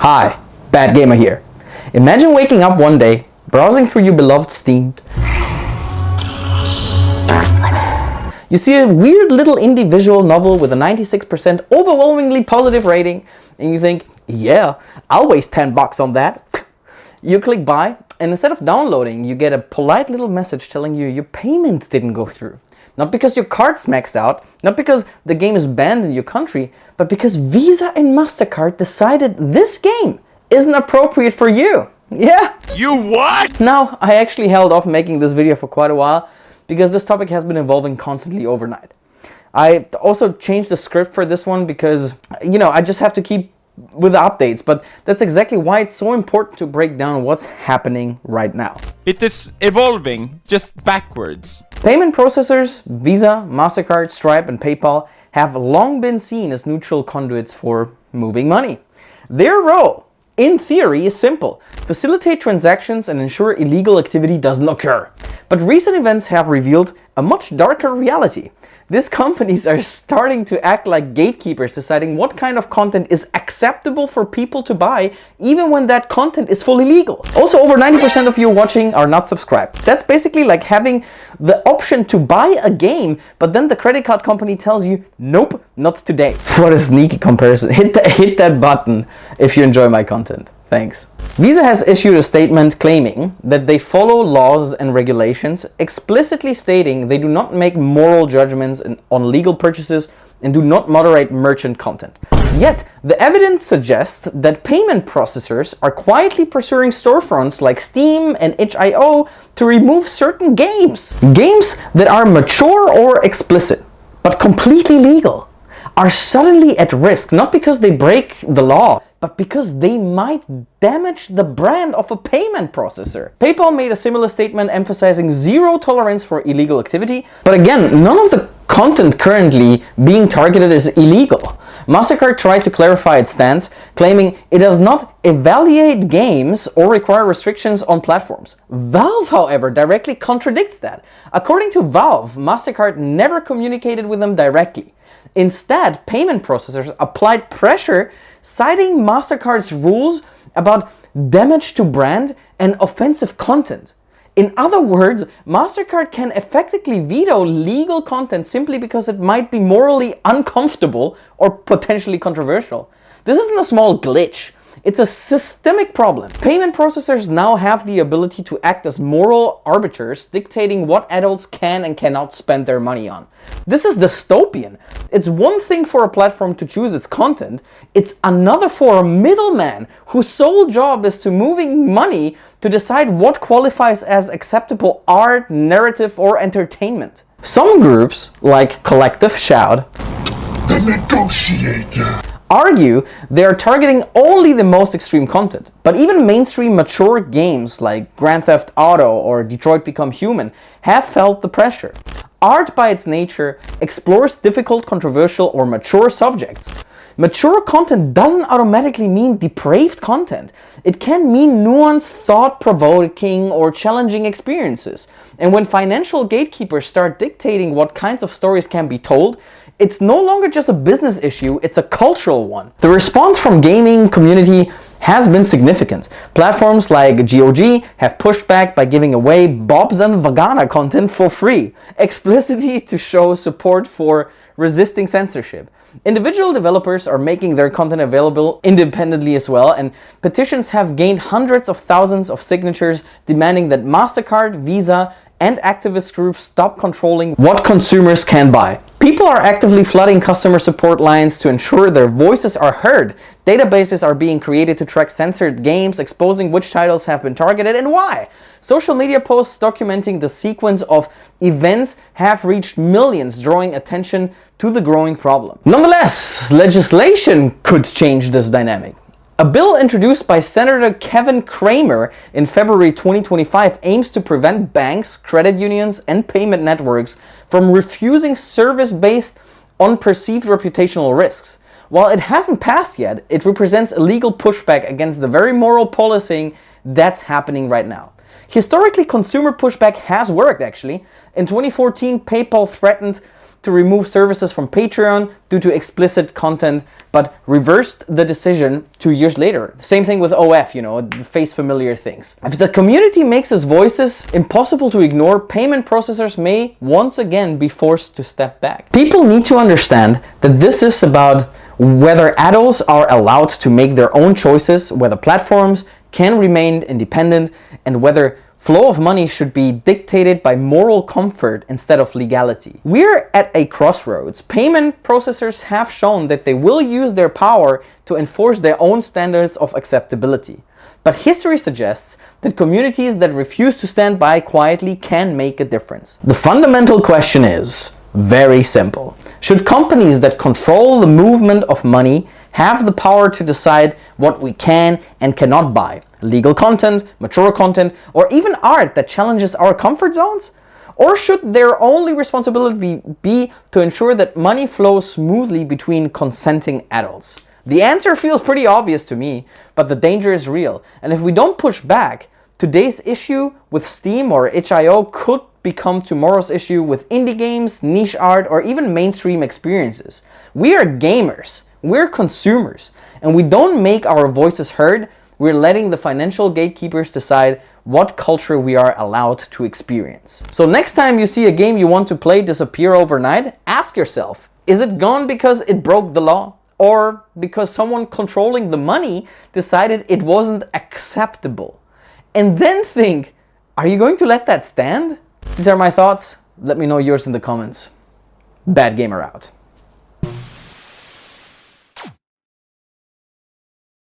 Hi, Bad Gamer here. Imagine waking up one day, browsing through your beloved Steam. You see a weird little indie visual novel with a 96% overwhelmingly positive rating, and you think, yeah, I'll waste $10 on that. You click buy, and instead of downloading, you get a polite little message telling you your payment didn't go through. Not because your card's maxed out, not because the game is banned in your country, but because Visa and MasterCard decided this game isn't appropriate for you. Yeah. You what? Now, I actually held off making this video for quite a while because this topic has been evolving constantly overnight. I also changed the script for this one because, I just have to keep with the updates, but that's exactly why it's so important to break down what's happening right now. It is evolving, just backwards. Payment processors, Visa, MasterCard, Stripe, and PayPal have long been seen as neutral conduits for moving money. Their role, in theory, is simple: facilitate transactions and ensure illegal activity doesn't occur. But recent events have revealed a much darker reality. These companies are starting to act like gatekeepers, deciding what kind of content is acceptable for people to buy, even when that content is fully legal. Also, over 90% of you watching are not subscribed. That's basically like having the option to buy a game, but then the credit card company tells you, nope, not today. What a sneaky comparison. Hit that button if you enjoy my content. Thanks. Visa has issued a statement claiming that they follow laws and regulations, explicitly stating they do not make moral judgments on legal purchases and do not moderate merchant content. Yet, the evidence suggests that payment processors are quietly pursuing storefronts like Steam and itch.io to remove certain games. Games that are mature or explicit, but completely legal, are suddenly at risk, not because they break the law, but because they might damage the brand of a payment processor. PayPal made a similar statement emphasizing zero tolerance for illegal activity, but again, none of the content currently being targeted is illegal. MasterCard tried to clarify its stance, claiming it does not evaluate games or require restrictions on platforms. Valve, however, directly contradicts that. According to Valve, MasterCard never communicated with them directly. Instead, payment processors applied pressure, citing MasterCard's rules about damage to brand and offensive content. In other words, MasterCard can effectively veto legal content simply because it might be morally uncomfortable or potentially controversial. This isn't a small glitch. It's a systemic problem. Payment processors now have the ability to act as moral arbiters, dictating what adults can and cannot spend their money on. This is dystopian. It's one thing for a platform to choose its content, it's another for a middleman whose sole job is to moving money to decide what qualifies as acceptable art, narrative, or entertainment. Some groups, like Collective Shout, the negotiator, argue they are targeting only the most extreme content. But even mainstream mature games like Grand Theft Auto or Detroit Become Human have felt the pressure. Art by its nature explores difficult, controversial, or mature subjects. Mature content doesn't automatically mean depraved content. It can mean nuanced, thought-provoking, or challenging experiences. And when financial gatekeepers start dictating what kinds of stories can be told, it's no longer just a business issue, it's a cultural one. The response from gaming community has been significant. Platforms like GOG have pushed back by giving away Bob's and Vagana content for free, explicitly to show support for resisting censorship. Individual developers are making their content available independently as well, and petitions have gained hundreds of thousands of signatures demanding that MasterCard, Visa, and activist groups stop controlling what consumers can buy. People are actively flooding customer support lines to ensure their voices are heard. Databases are being created to track censored games, exposing which titles have been targeted and why. Social media posts documenting the sequence of events have reached millions, drawing attention to the growing problem. Nonetheless, legislation could change this dynamic. A bill introduced by Senator Kevin Cramer in February 2025 aims to prevent banks, credit unions, and payment networks from refusing service based on perceived reputational risks. While it hasn't passed yet, it represents a legal pushback against the very moral policing that's happening right now. Historically, consumer pushback has worked, actually. In 2014, PayPal threatened to remove services from Patreon due to explicit content, but reversed the decision 2 years later. Same thing with OF, you know, face familiar things. If the community makes its voices impossible to ignore, payment processors may once again be forced to step back. People need to understand that this is about whether adults are allowed to make their own choices, whether platforms can remain independent, and whether flow of money should be dictated by moral comfort instead of legality. We're at a crossroads. Payment processors have shown that they will use their power to enforce their own standards of acceptability. But history suggests that communities that refuse to stand by quietly can make a difference. The fundamental question is very simple. Should companies that control the movement of money have the power to decide what we can and cannot buy? Legal content, mature content, or even art that challenges our comfort zones? Or should their only responsibility be to ensure that money flows smoothly between consenting adults? The answer feels pretty obvious to me, but the danger is real. And if we don't push back, today's issue with Steam or itch.io could become tomorrow's issue with indie games, niche art, or even mainstream experiences. We are gamers, we're consumers, and we don't make our voices heard. We're letting the financial gatekeepers decide what culture we are allowed to experience. So next time you see a game you want to play disappear overnight, ask yourself, is it gone because it broke the law? Or because someone controlling the money decided it wasn't acceptable? And then think, are you going to let that stand? These are my thoughts. Let me know yours in the comments. Bad Gamer out.